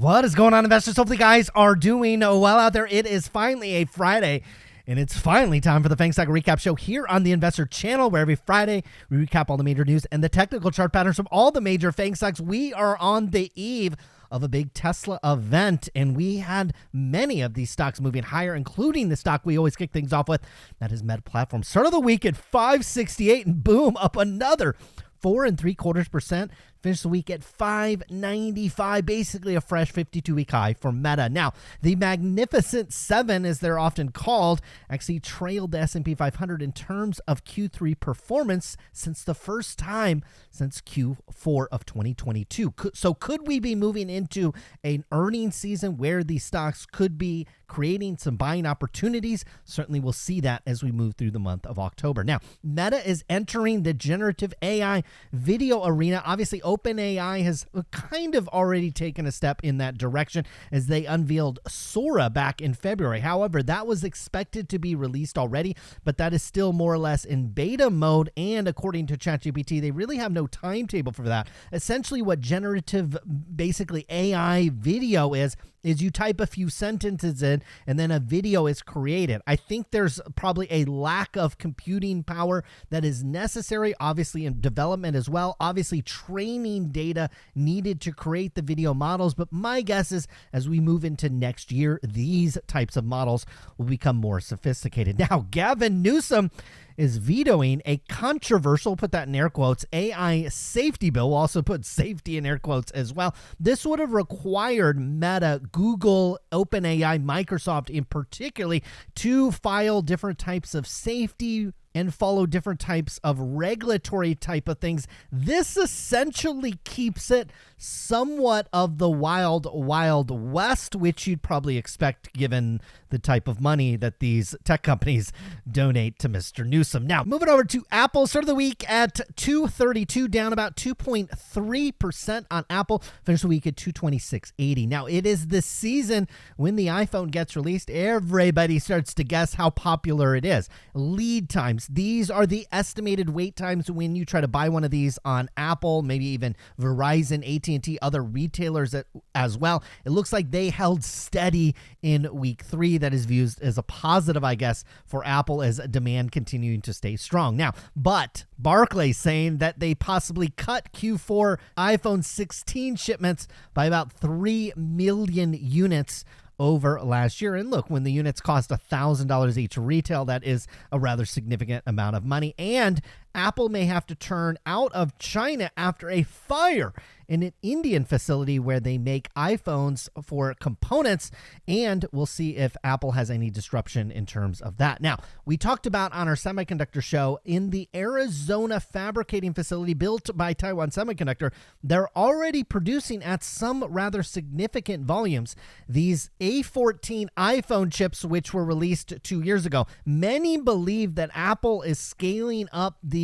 What is going on, investors? Hopefully you guys are doing well out there. It is finally a Friday, and it's finally time for the FAANG Stock Recap Show here on the Investor Channel, where every Friday we recap all the major news and the technical chart patterns from all the major FAANG stocks. We are on the eve of a big Tesla event, and we had many of these stocks moving higher, including the stock we always kick things off with. That is Meta Platform. Start of the week at 568, and boom, up another 4.75%. Finished the week at 595, basically a fresh 52-week high for Meta. Now, the Magnificent Seven, as they're often called, actually trailed the S&P 500 in terms of Q3 performance since the first time since Q4 of 2022. So could we be moving into an earnings season where these stocks could be creating some buying opportunities? Certainly we'll see that as we move through the month of October. Now, Meta is entering the generative AI video arena. Obviously, OpenAI has kind of already taken a step in that direction as they unveiled Sora back in February. However, that was expected to be released already, but that is still more or less in beta mode. And according to ChatGPT, they really have no timetable for that. Essentially, what generative, basically AI video is you type a few sentences in and then a video is created. I think there's probably a lack of computing power that is necessary, obviously in development as well, obviously training data needed to create the video models. But my guess is as we move into next year, these types of models will become more sophisticated. Now, Gavin Newsom is vetoing a controversial, put that in air quotes, AI safety bill. We'll also put safety in air quotes as well. This would have required Meta, Google, OpenAI, Microsoft in particularly to file different types of safety and follow different types of regulatory type of things. This essentially keeps it somewhat of the wild, wild west, which you'd probably expect given the type of money that these tech companies donate to Mr. Newsom. Now, moving over to Apple, start of the week at 232, down about 2.3% on Apple. Finished the week at 226.80. Now, it is the season when the iPhone gets released. Everybody starts to guess how popular it is. Lead times. These are the estimated wait times when you try to buy one of these on Apple, maybe even Verizon, AT&T, other retailers as well. It looks like they held steady in week 3. That is viewed as a positive, I guess, for Apple as demand continuing to stay strong. Now, but Barclays saying that they possibly cut Q4 iPhone 16 shipments by about 3 million units over last year. And look, when the units cost $1,000 each retail, that is a rather significant amount of money. And Apple may have to turn out of China after a fire in an Indian facility where they make iPhones for components, and we'll see if Apple has any disruption in terms of that. Now, we talked about on our semiconductor show in the Arizona fabricating facility built by Taiwan Semiconductor, they're already producing at some rather significant volumes these A14 iPhone chips, which were released 2 years ago. Many believe that Apple is scaling up the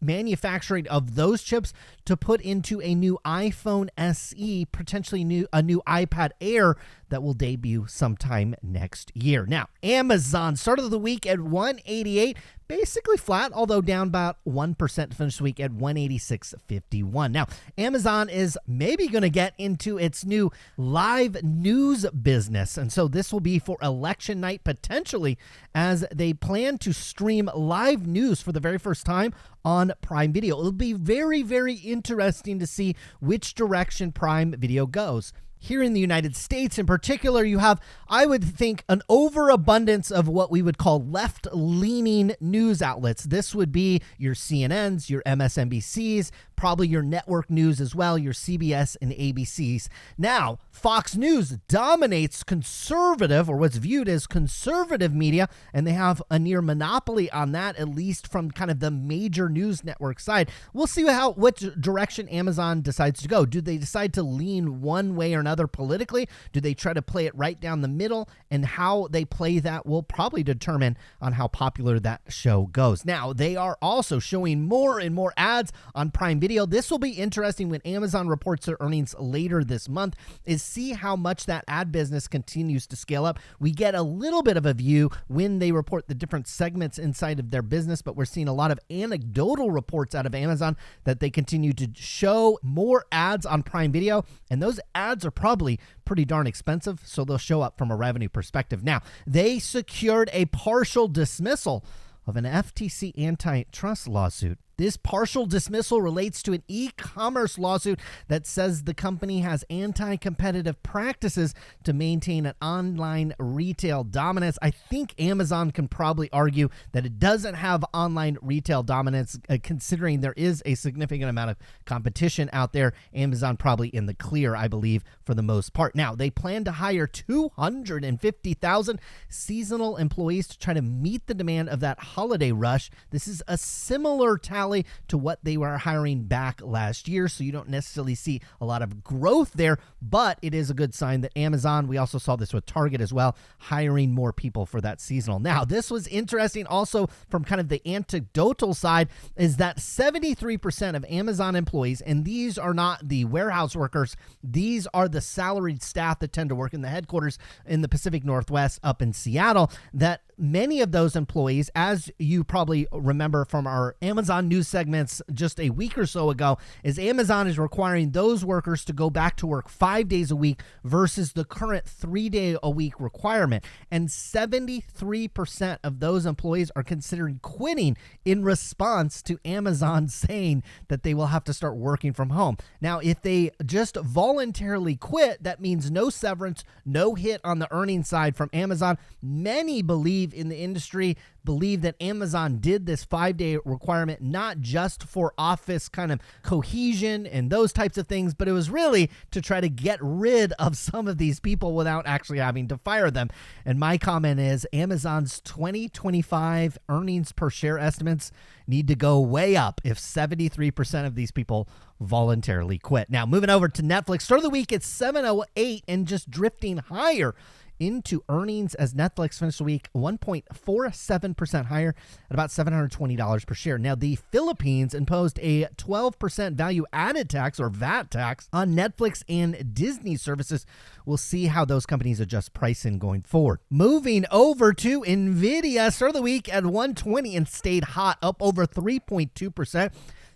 manufacturing of those chips to put into a new iPhone SE, potentially a new iPad Air that will debut sometime next year. Now, Amazon started the week at 188, basically flat, although down about 1% to finish the week at 186.51. Now, Amazon is maybe going to get into its new live news business, and so this will be for election night potentially, as they plan to stream live news for the very first time on Prime Video. It'll be very, very interesting to see which direction Prime Video goes. Here in the United States in particular, you have, I would think, an overabundance of what we would call left-leaning news outlets. This would be your CNNs, your MSNBCs, probably your network news as well, your CBS and ABCs. Now, Fox News dominates conservative, or what's viewed as conservative media, and they have a near monopoly on that, at least from kind of the major news network side. We'll see which direction Amazon decides to go. Do they decide to lean one way or another politically? Do they try to play it right down the middle? And how they play that will probably determine on how popular that show goes. Now, they are also showing more and more ads on Prime Video. Video. This will be interesting when Amazon reports their earnings later this month, is see how much that ad business continues to scale up. We get a little bit of a view when they report the different segments inside of their business, but we're seeing a lot of anecdotal reports out of Amazon that they continue to show more ads on Prime Video, and those ads are probably pretty darn expensive, so they'll show up from a revenue perspective. Now, they secured a partial dismissal of an FTC antitrust lawsuit. This partial dismissal relates to an e-commerce lawsuit that says the company has anti-competitive practices to maintain an online retail dominance. I think Amazon can probably argue that it doesn't have online retail dominance, considering there is a significant amount of competition out there. Amazon probably in the clear, I believe, for the most part. Now, they plan to hire 250,000 seasonal employees to try to meet the demand of that holiday rush. This is a similar tally to what they were hiring back last year, so you don't necessarily see a lot of growth there, but it is a good sign that Amazon, we also saw this with Target as well, hiring more people for that seasonal. Now, this was interesting also from kind of the anecdotal side, is that 73% of Amazon employees, and these are not the warehouse workers, these are the salaried staff that tend to work in the headquarters in the Pacific Northwest up in Seattle, that many of those employees, as you probably remember from our Amazon news segments just a week or so ago, is Amazon is requiring those workers to go back to work 5 days a week versus the current 3-day-a-week requirement. And 73% of those employees are considering quitting in response to Amazon saying that they will have to start working from home. Now, if they just voluntarily quit, that means no severance, no hit on the earnings side from Amazon. Many in the industry believe that Amazon did this 5-day requirement not just for office kind of cohesion and those types of things, but it was really to try to get rid of some of these people without actually having to fire them. And my comment is Amazon's 2025 earnings per share estimates need to go way up if 73% of these people voluntarily quit. Now, moving over to Netflix, start of the week at 708 and just drifting higher into earnings as Netflix finished the week 1.47% higher at about $720 per share. Now, the Philippines imposed a 12% value-added tax or VAT tax on Netflix and Disney services. We'll see how those companies adjust pricing going forward. Moving over to NVIDIA, started the week at 120 and stayed hot, up over 3.2%.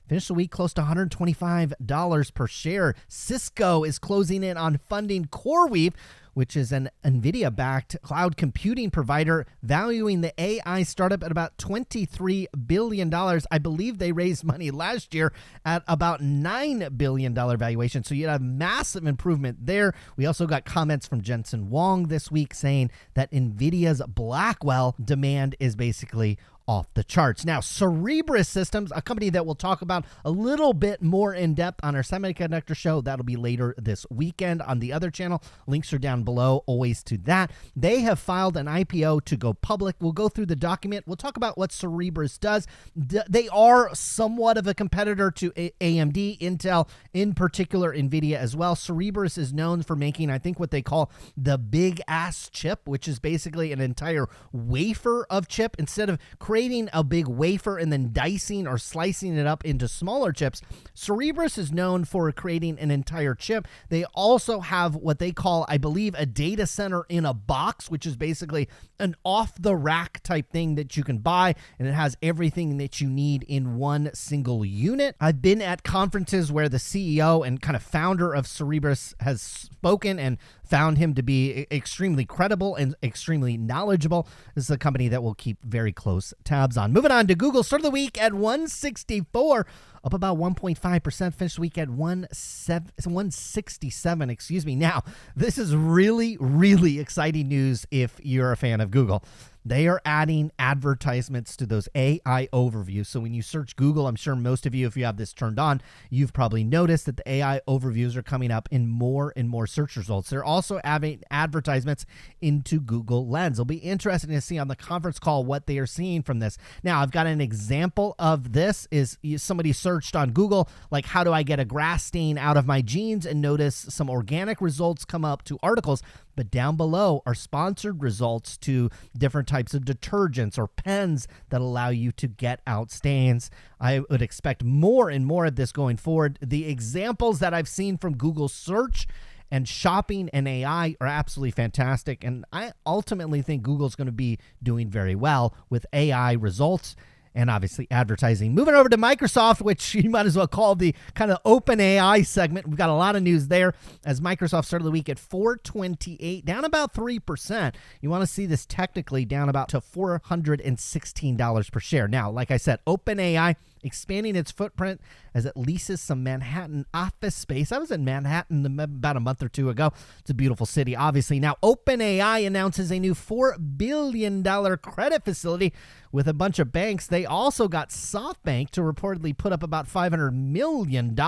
Finished the week close to $125 per share. Cisco is closing in on funding CoreWeave, which is an NVIDIA-backed cloud computing provider, valuing the AI startup at about $23 billion. I believe they raised money last year at about $9 billion valuation, so you had a massive improvement there. We also got comments from Jensen Huang this week saying that NVIDIA's Blackwell demand is basically off the charts. Now, Cerebras Systems, a company that we'll talk about a little bit more in depth on our semiconductor show. That'll be later this weekend on the other channel. Links are down below, always to that. They have filed an IPO to go public. We'll go through the document. We'll talk about what Cerebras does. They are somewhat of a competitor to AMD, Intel, in particular NVIDIA as well. Cerebras is known for making, I think, what they call the big ass chip, which is basically an entire wafer of chip. Instead of creating a big wafer and then dicing or slicing it up into smaller chips, Cerebras is known for creating an entire chip. They also have what they call, I believe, a data center in a box, which is basically an off-the-rack type thing that you can buy, and it has everything that you need in one single unit. I've been at conferences where the CEO and kind of founder of Cerebras has spoken and found him to be extremely credible and extremely knowledgeable. This is a company that we'll keep very close tabs on. Moving on to Google, start of the week at 164, up about 1.5%, finished the week at 167, excuse me. Now, this is really, really exciting news if you're a fan of Google. They are adding advertisements to those AI overviews. So when you search Google, I'm sure most of you, if you have this turned on, you've probably noticed that the AI overviews are coming up in more and more search results. They're also adding advertisements into Google Lens. It'll be interesting to see on the conference call what they are seeing from this. Now, I've got an example of this is somebody searched searched on Google, like how do I get a grass stain out of my jeans, and notice some organic results come up to articles. But down below are sponsored results to different types of detergents or pens that allow you to get out stains. I would expect more and more of this going forward. The examples that I've seen from Google search and shopping and AI are absolutely fantastic. And I ultimately think Google's going to be doing very well with AI results and obviously advertising. Moving over to Microsoft, which you might as well call the kind of OpenAI segment. We've got a lot of news there as Microsoft started the week at $428, down about 3%. You want to see this technically down about to $416 per share. Now, like I said, OpenAI expanding its footprint as it leases some Manhattan office space. I was in Manhattan about a month or two ago. It's a beautiful city, obviously. Now, OpenAI announces a new $4 billion credit facility with a bunch of banks. They also got SoftBank to reportedly put up about $500 million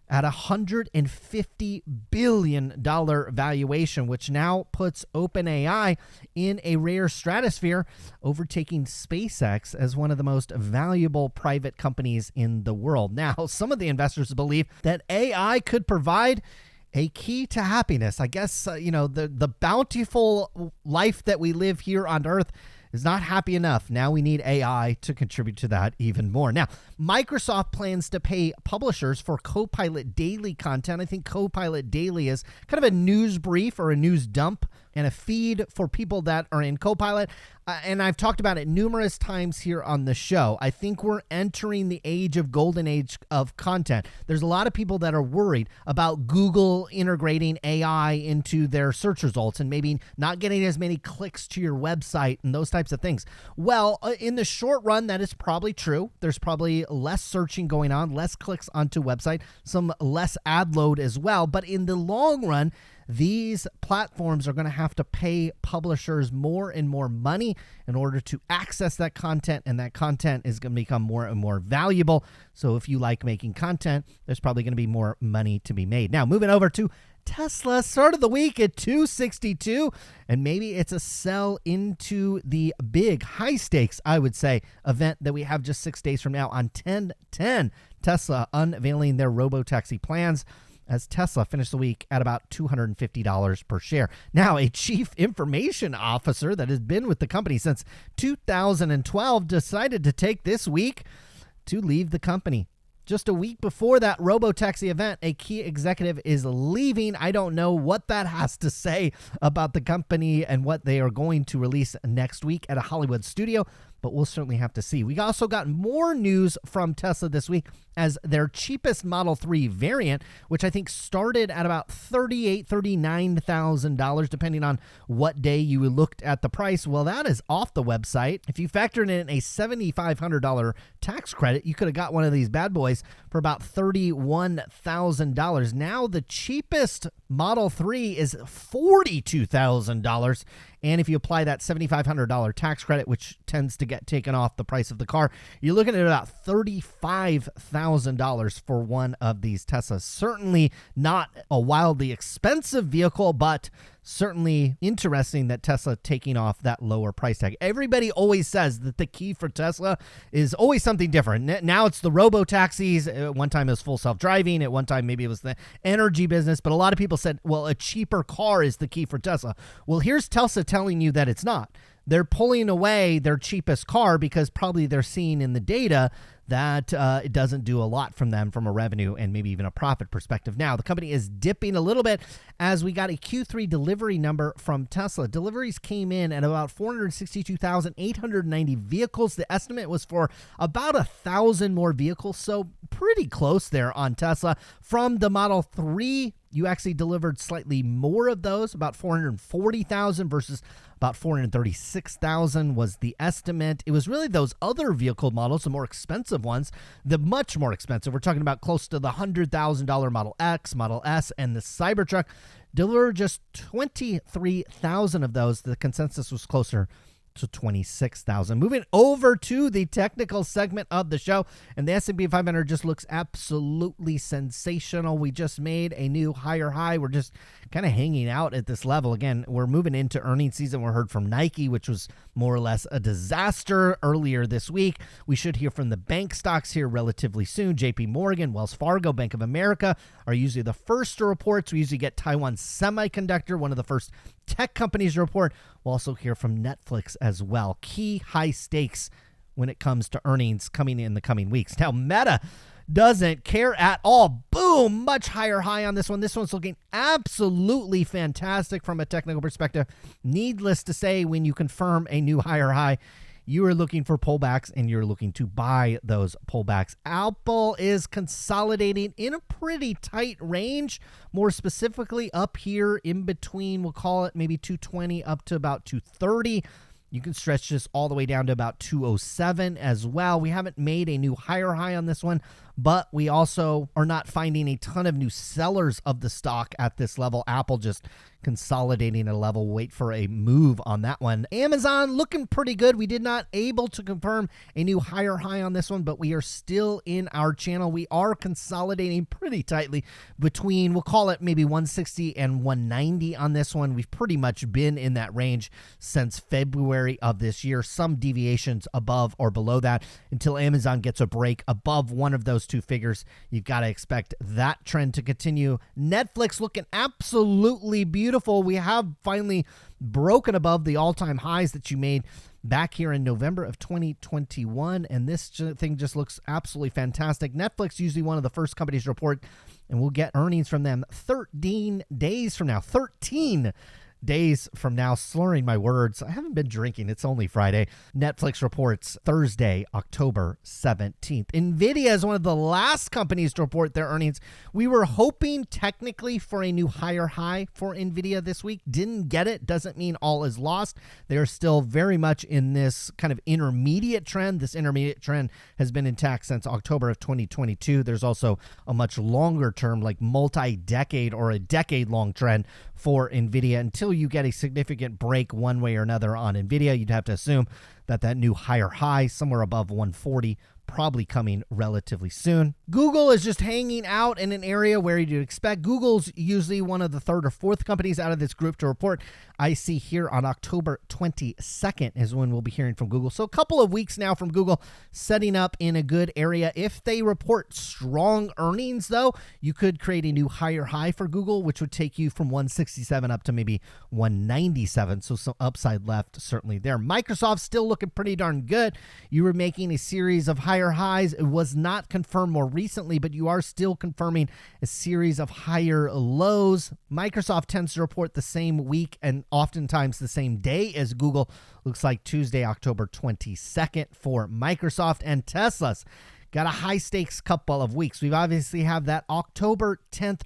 at a $150 billion valuation, which now puts OpenAI in a rare stratosphere, overtaking SpaceX as one of the most valuable private companies in the world. Now, some of the investors believe that AI could provide a key to happiness. I guess, the bountiful life that we live here on Earth is not happy enough. Now we need AI to contribute to that even more. Now, Microsoft plans to pay publishers for Copilot Daily content. I think Copilot Daily is kind of a news brief or a news dump and a feed for people that are in Copilot. And I've talked about it numerous times here on the show. I think we're entering the golden age of content. There's a lot of people that are worried about Google integrating AI into their search results and maybe not getting as many clicks to your website and those types of things. Well, in the short run, that is probably true. There's probably less searching going on, less clicks onto website, some less ad load as well. But in the long run, these platforms are going to have to pay publishers more and more money in order to access that content, and that content is going to become more and more valuable. So if you like making content, there's probably going to be more money to be made. Now, moving over to Tesla, started the week at 262, and maybe it's a sell into the big high stakes, I would say, event that we have just 6 days from now on 10/10. Tesla unveiling their Robotaxi plans as Tesla finished the week at about $250 per share. Now, a chief information officer that has been with the company since 2012 decided to take this week to leave the company. Just a week before that Robotaxi event, a key executive is leaving. I don't know what that has to say about the company and what they are going to release next week at a Hollywood studio, but we'll certainly have to see. We also got more news from Tesla this week as their cheapest Model 3 variant, which I think started at about $38,000, $39,000, depending on what day you looked at the price. Well, that is off the website. If you factored in a $7,500 tax credit, you could have got one of these bad boys for about $31,000. Now the cheapest Model 3 is $42,000. And if you apply that $7,500 tax credit, which tends to get taken off the price of the car, you're looking at about $35,000 for one of these Teslas. Certainly not a wildly expensive vehicle, but certainly interesting that Tesla taking off that lower price tag. Everybody always says that the key for Tesla is always something different. Now it's the robo-taxis. At one time it was full self-driving. At one time maybe it was the energy business. But a lot of people said, well, a cheaper car is the key for Tesla. Well, here's Tesla telling you that it's not. They're pulling away their cheapest car because probably they're seeing in the data that it doesn't do a lot from them from a revenue and maybe even a profit perspective. Now, the company is dipping a little bit as we got a Q3 delivery number from Tesla. Deliveries came in at about 462,890 vehicles. The estimate was for about 1,000 more vehicles, so pretty close there on Tesla. From the Model 3, you actually delivered slightly more of those, about 440,000 versus about 436,000 was the estimate. It was really those other vehicle models, the more expensive ones, the much more expensive. We're talking about close to the $100,000 Model X, Model S, and the Cybertruck. Delivered just 23,000 of those. The consensus was closer to 26,000. Moving over to the technical segment of the show, and the S&P 500 just looks absolutely sensational. We just made a new higher high. We're just kind of hanging out at this level. Again, we're moving into earnings season. We heard from Nike, which was more or less a disaster earlier this week. We should hear from the bank stocks here relatively soon. JP Morgan, Wells Fargo, Bank of America are usually the first to report. We usually get Taiwan Semiconductor, one of the first tech companies to report. We'll also hear from Netflix as well. Key high stakes when it comes to earnings coming in the coming weeks. Now, Meta doesn't care at all. Boom, much higher high on this one. This one's looking absolutely fantastic from a technical perspective. Needless to say, when you confirm a new higher high, you are looking for pullbacks and you're looking to buy those pullbacks. Apple is consolidating in a pretty tight range, more specifically up here in between, we'll call it maybe 220 up to about 230. You can stretch this all the way down to about 207 as well. We haven't made a new higher high on this one, but we also are not finding a ton of new sellers of the stock at this level. Apple just consolidating a level. Wait for a move on that one. Amazon looking pretty good. We did not able to confirm a new higher high on this one, but we are still in our channel. We are consolidating pretty tightly between, we'll call it maybe 160 and 190 on this one. We've pretty much been in that range since February of this year. Some deviations above or below that until Amazon gets a break above one of those two figures. You've got to expect that trend to continue. Netflix looking absolutely beautiful. We have finally broken above the all-time highs that you made back here in November of 2021, and this thing just looks absolutely fantastic. Netflix usually one of the first companies to report, and we'll get earnings from them 13 days from now. 13 days from now, slurring my words. I haven't been drinking. It's only Friday. Netflix reports Thursday, October 17th. NVIDIA is one of the last companies to report their earnings. We were hoping technically for a new higher high for NVIDIA this week. Didn't get it. Doesn't mean all is lost. They're still very much in this kind of intermediate trend. This intermediate trend has been intact since October of 2022. There's also a much longer term, like multi-decade or a decade-long trend for NVIDIA. Until you get a significant break one way or another on NVIDIA, you'd have to assume that new higher high somewhere above 140 probably coming relatively soon. Google is just hanging out in an area where you'd expect. Google's usually one of the third or fourth companies out of this group to report. I see here on October 22nd is when we'll be hearing from Google. So a couple of weeks now from Google, setting up in a good area. If they report strong earnings, though, you could create a new higher high for Google, which would take you from 167 up to maybe 197. So some upside left certainly there. Microsoft still looking pretty darn good. You were making a series of higher highs. It was not confirmed more recently, but you are still confirming a series of higher lows. Microsoft tends to report the same week and oftentimes the same day as Google. Looks like Tuesday, October 22nd for Microsoft. And Tesla's got a high stakes couple of weeks. We've obviously have that October 10th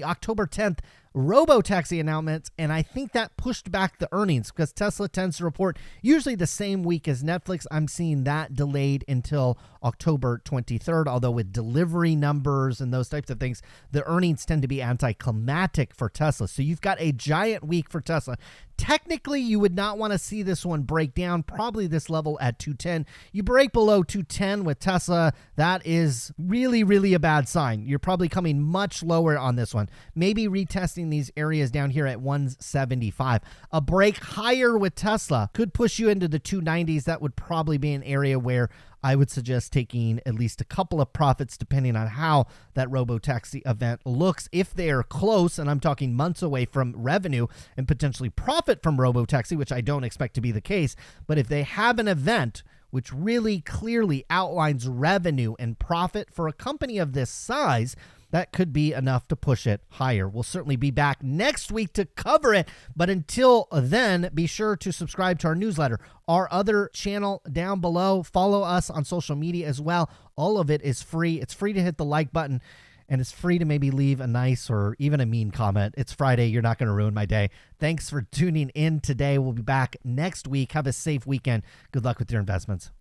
October 10th Robotaxi announcements, and I think that pushed back the earnings because Tesla tends to report usually the same week as Netflix. I'm seeing that delayed until October 23rd, although with delivery numbers and those types of things, the earnings tend to be anticlimactic for Tesla. So you've got a giant week for Tesla. Technically, you would not want to see this one break down, probably this level at 210. You break below 210 with Tesla, that is really, really a bad sign. You're probably coming much lower on this one. Maybe retesting these areas down here at 175. A break higher with Tesla could push you into the 290s. That would probably be an area where I would suggest taking at least a couple of profits depending on how that Robotaxi event looks. If they are close, and I'm talking months away from revenue and potentially profit from Robotaxi, which I don't expect to be the case, but if they have an event which really clearly outlines revenue and profit for a company of this size, that could be enough to push it higher. We'll certainly be back next week to cover it, but until then, be sure to subscribe to our newsletter, our other channel down below. Follow us on social media as well. All of it is free. It's free to hit the like button, and it's free to maybe leave a nice or even a mean comment. It's Friday. You're not going to ruin my day. Thanks for tuning in today. We'll be back next week. Have a safe weekend. Good luck with your investments.